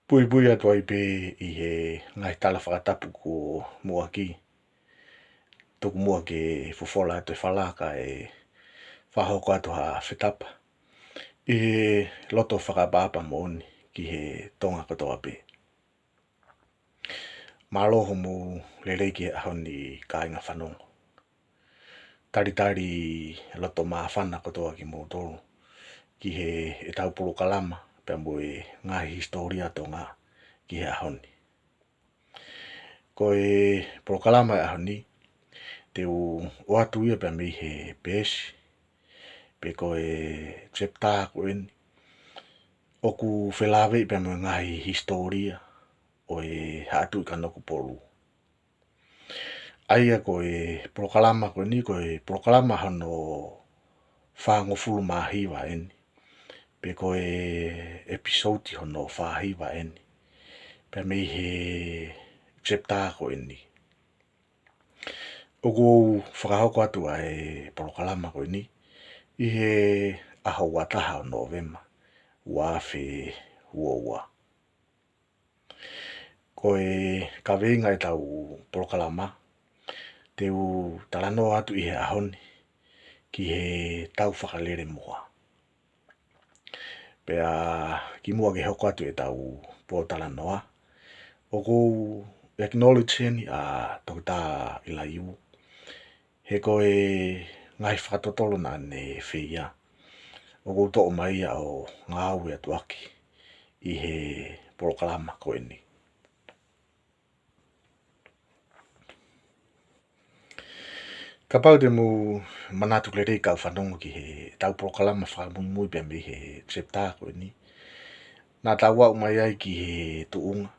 Pui pui atu ai pe i he ngai tala whakatapu ko mua ki. Tuku mua ke fufola atu e whalaka e whahoko atu ha whetapa. I he loto whakapapa moni ki he tonga katoa pe. Maloho mu lereiki e ahoni ka inga whanongo. Tari loto maa whana katoa ki mō tolu. Ki he e tau polo kalama pia mo e ngahi historia tonga ki he ahoni. Ko e prokalama e ahoni, te o atu ia pia mi he pesi, pe ko e tsepta ko eni, oku whelawe pia mo ngahi historia, o e hatu i kanoku polu. Aia ko e prokalama ko ni, ko e prokalama hano whangofulu mahiwa eni, pe ko e episodi hono whahiwa eni, pia mi he tsepta ko eni. Oku whakahoko atu a e prokalama ko ni, i he aho wataha o Novema, ua whi ua. Ko e kawinga e tau prokalama, te u talano atu i he ahoni, ki he tau whakalere mua. Pea ki mua ke hoko atu e tau po talanoa, oku acknowledge ni a tokita ila iu. He ko e ngai whakatotolo na ne whia. Oku to mai o ngāu e atu aki i he prokalama ko eni. Ka pau te mu manatu klerei kau whanongo ki he tau prokalama whakamumui pia mi he tsepta ko eni. Nā tau wau mai ai ki he tuunga,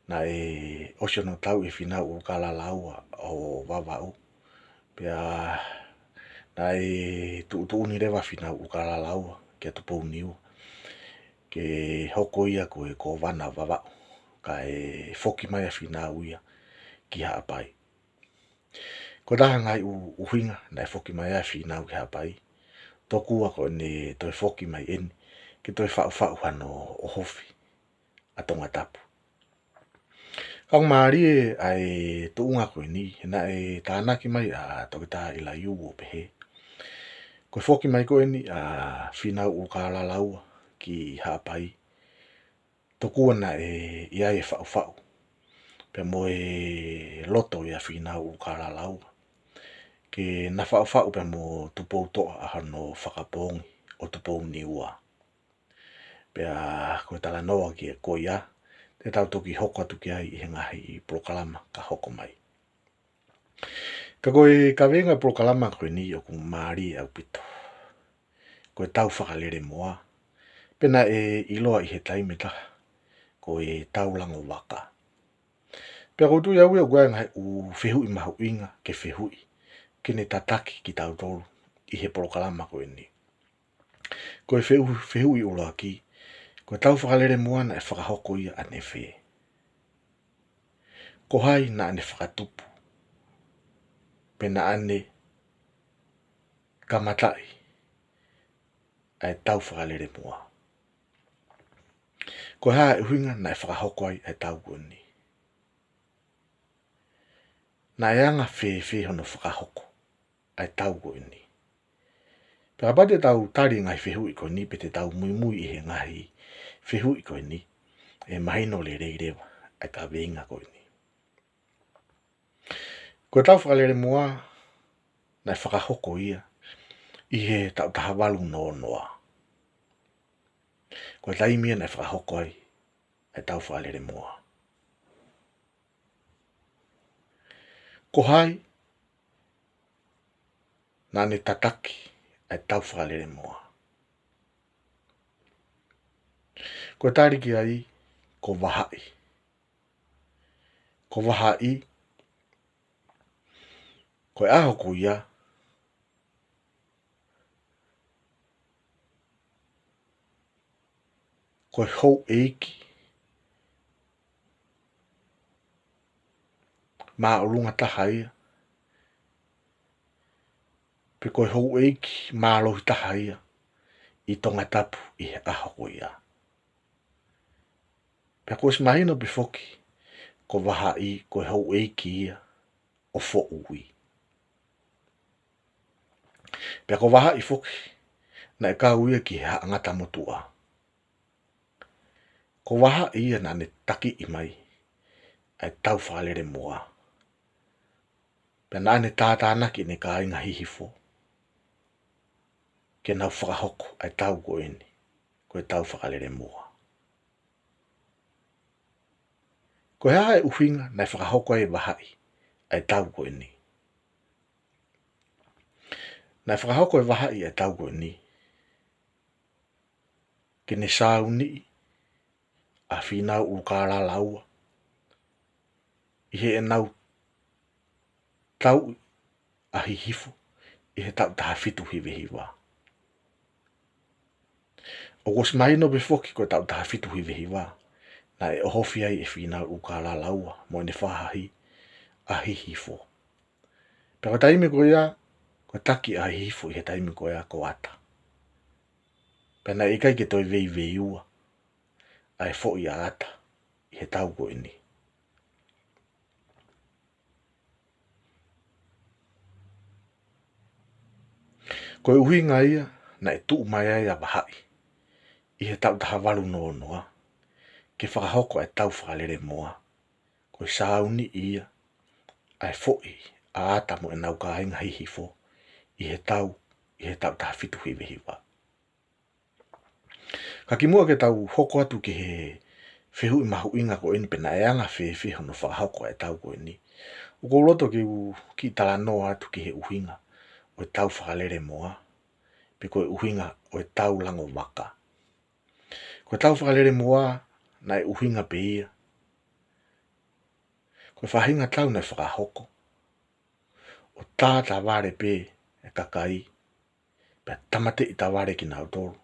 na e osio no tau e whina u kalalaua o wawau. Pia na e tuuni rewa whina u kalalaua ki atu pou niu. Ke hoko ia ko e ko wana wawau, ka e whoki mai a whina uia ki haapai. Ko taha ngai u hinga na e whoki mai a whina u ki haapai. Tokua ko ne toi whoki mai eni, ki toi whau hano o hofi a tonga tapu. Kau maari e ai tuunga ko ni, na e tānaki mai a tokita ila iu o pehe. Ko whoki mai ko eni a whina u kalalaua ki haapai. Tokua na e ia e whau. Pia mo e loto ia whina u kalalaua. Ke na whau pia mo tupou toa a hano whakapongi o tupou niua. Pia koe tala noa ki e koia, te tau toki hoko atu ki ai i he ngahi i prokalama ka hoko mai. Ka koe ka venga prokalama koe ni o kung maari au pito. Koe tau whakalere moa, pena e iloa i he taimeta, koe tau lango waka. Pia koutu iau ia koe ngai u whihui mahu inga ke whihui, kene tataki ki tau tolu i he prokalama koe ni. Koe whihui uloa ki, koe tau whakalere moa na e whakahoko ia ane whi. Ko hai na ane whakatupu, pena ane kamatai ai tau whakalere moa. Ko haa e huinga na e whakahoko ai ai tau koni. Na e anga whi hono whakahoko ai tau koni. Pea pate tau tari ngai whihui ko ni, pe te tau mui i he ngahi whihui ko ni, e mahino le reirewa ai ka venga ko ni. Ko tau whakalere moa na e whakahoko ia i he tau tahawalu no noa. Ko taimia na e whakahoko ai ai tau whakalere moa. Ko hai na ne tataki ai tau whakalere moa. Ko tariki ai ko wahai. Ko wahai, ko e aho ko ia, ko e hou eiki, ma o lunga taha ia, pe ko e hou eiki, ma lohi taha ia, i tonga tapu i he aho ko ia. Pea ko si mahino pe foki, ko waha i, ko hau eiki ia, o fo ui. Pea ko waha i foki, na e ka uia ki ha angata motua. Ko waha ia na ne taki i mai, ai tau whalere moa. Pea na ne tātāna ki ne ka inga hihifo. Ke nau whakahoko ai tau koeni, ko e tau whakalere moa. Ko hea e uhinga na whakahoko e wahai, ai tau koeni. Na whakahoko e wahai ai tau koeni. Ke ne sauni, a whinau ukara laua. I he e nau tau a hihifo, i he tau taha fitu hiwe hiwa. O kos mai no befoki ko tau taha fitu hiwe hiwa. Na e ohofi ai e whinau ukara laua, mo ne whahahi a hihifo. Pero taimi ko ia, ko taki a hihifo i he taimi ko ia ko ata. Pena e kai ke toi vei vei ua, ai fo i a ata, i he tau ko ini. Ko e uhinga ia, na e tuu mai ai a bahai, i he tau taha walu no noa, ke whakahoko ai tau whakalere moa, ko e sauni ia, ai fo i a ata mo e nau ka inga hihifo, i he tau taha fitu hiwe hiwa. Ka ki mua ke tau hoko atu ke he whihu i mahu inga ko ini pena e anga whiwhi hono whakahoko ai tau ko ini. O ko roto ki u ki tala noa atu ki he uhinga o e tau whakalere moa, pe ko e uhinga o e tau lango waka. Ko e tau whakalere moa na e uhinga pe ia. Ko e whahinga tau na e whakahoko. O tāta ware pe e kakai, pe tamate i ta ware ki nau tolu.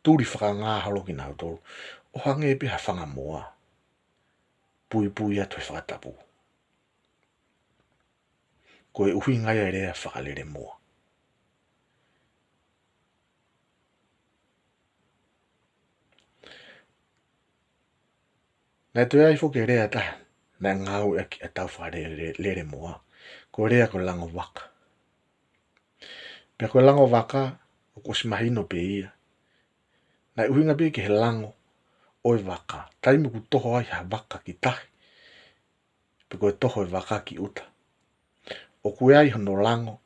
Turi whakangahalo ki nau tolu. O hange pe ha whanga moa. Pui pui atu e whakatapu. Ko e uhinga ia rea whakalere moa. Nai tu ai foke rea ta, na ngau e ki a tau whakalere moa. Ko rea ko lango waka. Pea ko lango waka, o ko simahino pe ia. Nai uhinga pe ki he lango, oi waka. Taimu ku toho ai ha waka ki tahi. Pe ko e toho e waka ki uta. O ku ai hono lango,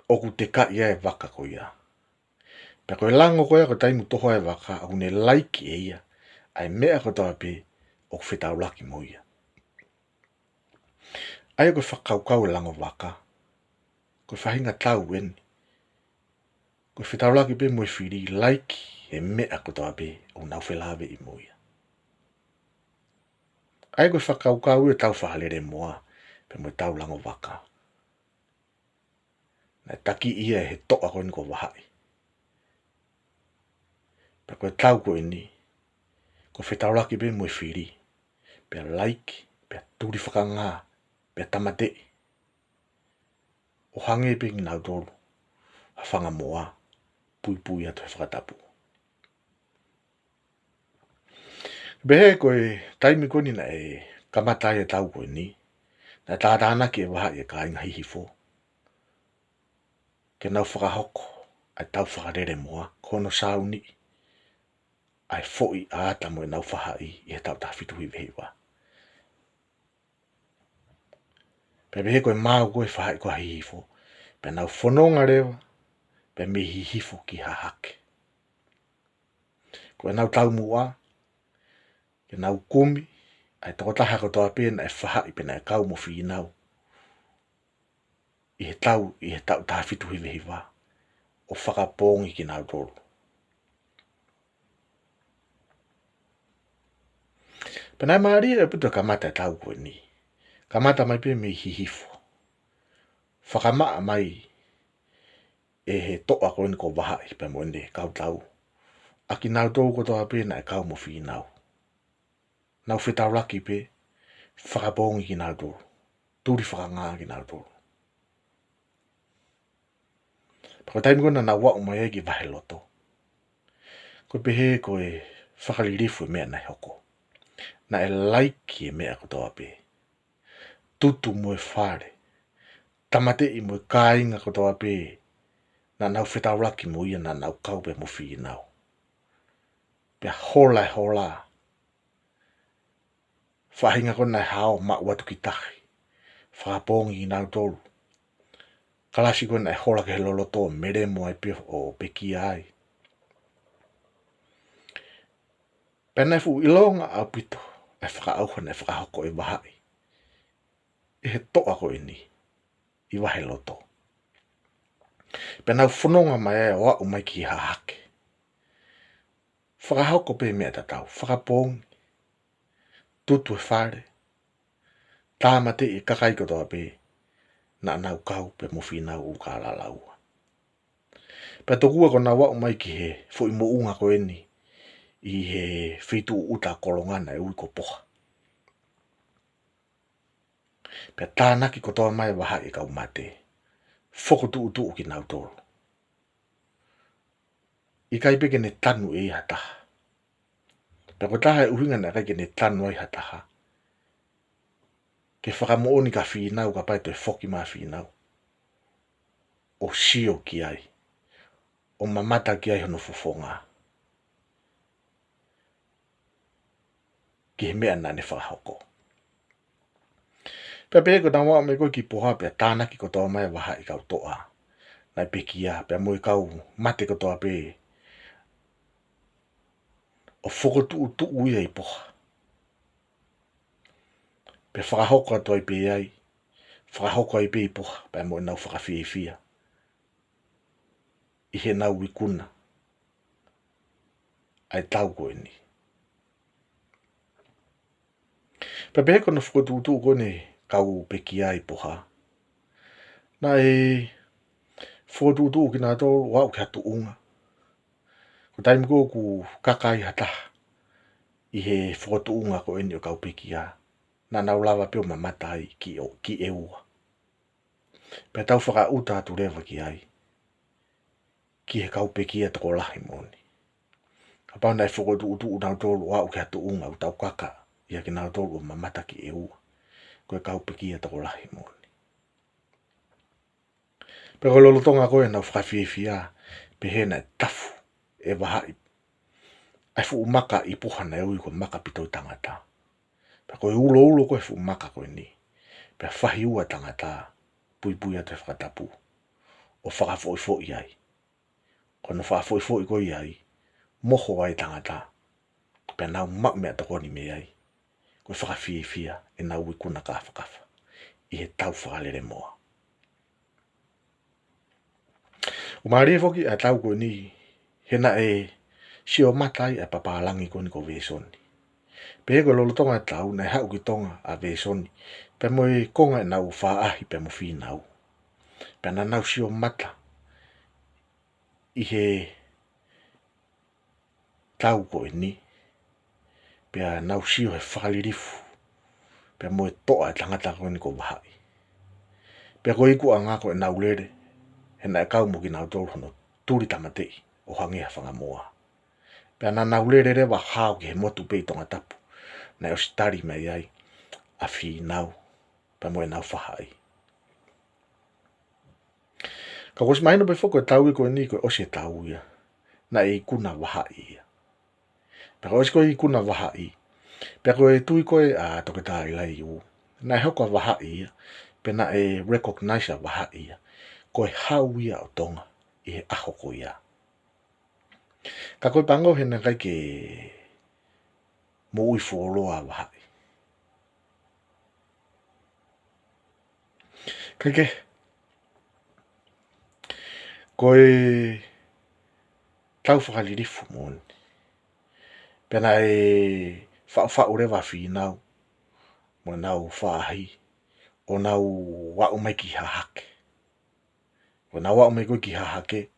o ku te ka ia e waka ko ia. Pea ko e lango ko ia ko taimu toho e waka, a ne laiki e ia. Ai mea ko toa pe, o ku whetau laki mo ia. Ai ko whakaukau e lango waka. Ko whahinga tau weni. Ko whetau laki pe mo e whiri laiki e mea ko toa pe, o nau whelawe i mo ia. Ai ko whakaukau e tau whahalere moa, pe mo e tau lango waka. Na taki ia he toa ko ni ko wahai. Pe ko e tau ko ini, ko whetau laki pe mo e whiri, pe laiki, pe turi whakanga, pe tamate. O hange pe ngi nau tolu, a whanga moa, pui pui atu he whakatapu. Behe ko e taimi koni na e kamatai e tau ko ini, na tātāna ki e wahai e ka inga hihifo. Ke nau whakahoko, ai tau whakarere moa, kono sauni, ai foi a ata mo e nau whahai i he tau taha fitu hiwe hiwa. Pe behe ko e mau ko e whahai ko hihifo, pe nau whanonga rewa, pe me hihifo ki hahake. Ko e nau tau mua, ke nau kumi, ai toko taha ko toa pēna e whahai pena e kau mo whinau. I he tau taha fitu hiwe hiwa, o whakapōngi ki nau tolu. Pena e maari e puto kamata e tau koe ni. Kamata mai pe me hihifo. Whakamaa mai e he toa koe ni ko wahai pe mwende kau tau. Aki nau tolu ko toa pēna e kau mo whinau. Nau whetau laki pe, whakapōngi ki nau tolu. Turi whakangā ki nau tolu. Pako taimi kona na wau mai e ki wahe loto. Ko pehe ko e whakalirifu mea nei hoko. Na e laiki e mea kotoa pe. Tutu mo e whare. Tamate I mo e kāinga kotoa pe. Na nau whetauraki mo ia na nau kaupe mo whi nau. Pea hola e hola. Whahinga ko nai hao ma watu ki tahi. Whakapongi I nau tolu. Kalasi ko nai hola ke loloto mere mo ai pia o peki ai. Pena fu ilonga au pito. E whakaauha ne whakahoko e wahai. E he toa ko ini. I wahe loto. Pena whanonga mai e o au mai ki hahake. Whakahoko pe mea tatau. Whakapongi. Tutu e whare. Tāmate I kakai kotoa pe. Na nau kau pe mo whinau u ka lalaua. Pea tokua ko na wau mai ki he fo I mo unga ko eni. I he whitu uta kolongana e ui ko poha. Pea tānaki kotoa mai waha I kau mate. Whoko tu ki nau tolu. I kai peke ne tanu e hataha. Pea ko taha e uhinga na kai ke ne tanu e hataha. Ke whakamooni ka whinau ka pai to e whoki maa whinau. O sio ki ai. O mamata ki ai hono fufonga. Ki he mea nane whakahoko. Pea peko na wao me koe ki poha pea tānaki kotoa mai waha I kau toa. Nai peki ia pea mo I kau mate kotoa pe. O whoko tu uia I poha. Pea whakahoko atoa I pe ai. Whakahoko ai pe I poha. Pea mo I nau whakawhiwhia. I he nau wikuna. Ai tau koe ni. Pea peko na whoko tu kone kau peki ai poha. Na e whoko tu ki nā tō wau ki hatu unga. Ko taimi ko ku kakai hataha. I he whoko unga ko eni o kau peki ai. Na nau lawa peo mamata ai ki e ua. Pea tau whaka uta atu rewa ki ai. Ki he kau peki ai toko lahi moni. Ka pau nai whoko tu nau tōru wau ki hatu unga u tau kaka. Ia ki nau tōru o mamata ki e ua. Ko e kau peki ai toko lahi moni. Pea ko lolo tonga koe nau whakawhiwhia. Pe he nai tafu e wahai. Ai fu umaka I puha na ui ko maka pito tangata. Pea koe ulo koe fu umaka koe ni. Pea whahi ua tangata. Pui atu e whakatapu. O whakafoi ai. Kono whakafoi koe ai. Moho ai tangata. Pea nau mak mea toko ni me ai. Koe whakawhiwhia e nau wikuna ka whakafa. I he tau whakalere moa. O maari e whoki a tau koe ni. Hena e sio matai a papalangi koe ni ko vesoni. Pe he koe lolo tonga e tau nei hau ki tonga a vesoni. Pe mo e konga e nau whaahi pe mo whinau. Pe na nau sio mata. I he tau koe ni. Pea nau sio he whakalirifu. Pea mo e toa e tangata koe ni ko wahai. Pea koe iku a ngako e nau lere. Hena e kau mo ki nau tolu hono turi tamatei o hangea whangamoa. Pea na nau lere rewa hao ki he motu pei tonga tapu. Na o stari mai ai. A whinau. Pea mo e nau whahai. Ka kosi maino pe whoko e tau I koe ni koe osi e tau ia. Na e ikuna wahai ia. Pea koe koe ikuna wahai. Pea koe tui koe a toke tā ilai iu. Na e hoko wahai ia. Pea na e recognize wahai ia. Koe hau ia o tonga. I he ahoko ia. Ka koe pango hena kai ke mo ui wholoa wahai. Kai ke. Koe tau whakalirifu moni. Pena e whau rewa whinau. Mo nau whahi. O nau wau mai ki hahake. O nau wau mai koe ki hahake.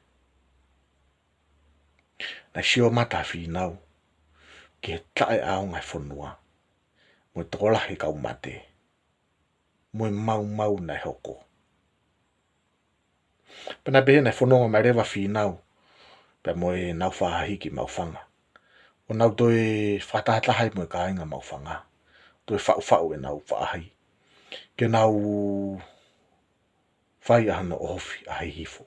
Na sio mata whinau. Ki he tae ao ngai whanua. Mo e tokolahi kau mate. Mo e mau nai hoko. Pena pehe nai whanonga mai rewa whinau. pe mo e nau whahiki mau whanga. O nau toi whatahatahai mo e ka inga mau whanga. Toi whau e nau whaahi. Ke nau whai ahana ofi ahi hifo.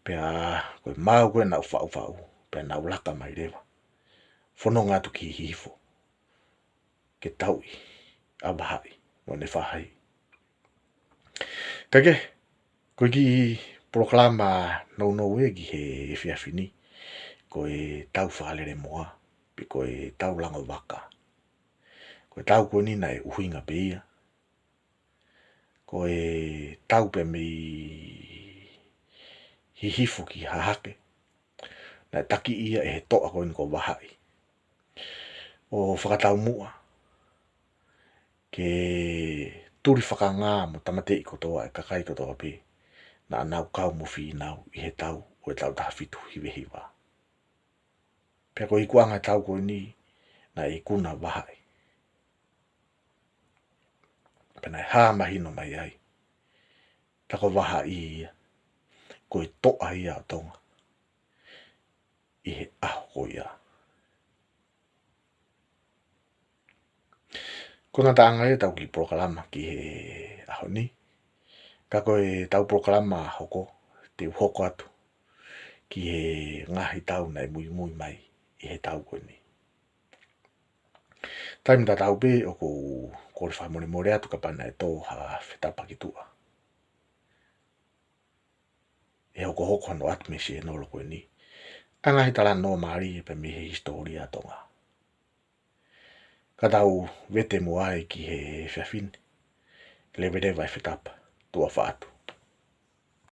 Pe a koe mau koe nau whau. Pe nau laka mai rewa. Whono ngātu ki hifo. Ke taui. Abahai. Mo ne whahai. Kake. Koe ki proklama no e ki he whiawhini. Koe tau whalere moa. Pe koe tau lango waka. Koe tau koe ni nei uhinga pe ia. Koe tau pe mi hihifo ki hahake. Nai taki ia e he toa koe ni ko wahai. O whakatau mua. Ke turi whakangā mo tamate i kotoa e kakai kotoa pe. Na nau kau mo whi nau i he tau o e tau tahawitu hiwe hiwa. Pea koe i kuanga tau koe ni na i kuna wahai. Pena e haa mahino mai ai. Tako waha i ia. Koe toa ia o tonga. I he aho ko ia. Kona taanga e tau ki proklama ki he aho ni. Ka koe tau proklama hoko. Te hoko atu. Ki he ngahi tau nei mui mai. I he tau koe ni. Taimi ta tau pe o ko kore whamone more atu ka pana e tō ha whetapa ki tua. E hoko hano atu me si e nolo koe ni. Angahi tala no maari e pe mi he historia tonga. Ka tau vete mo ai ki he whiawhine. Le vere vai whetapa tua whaatu.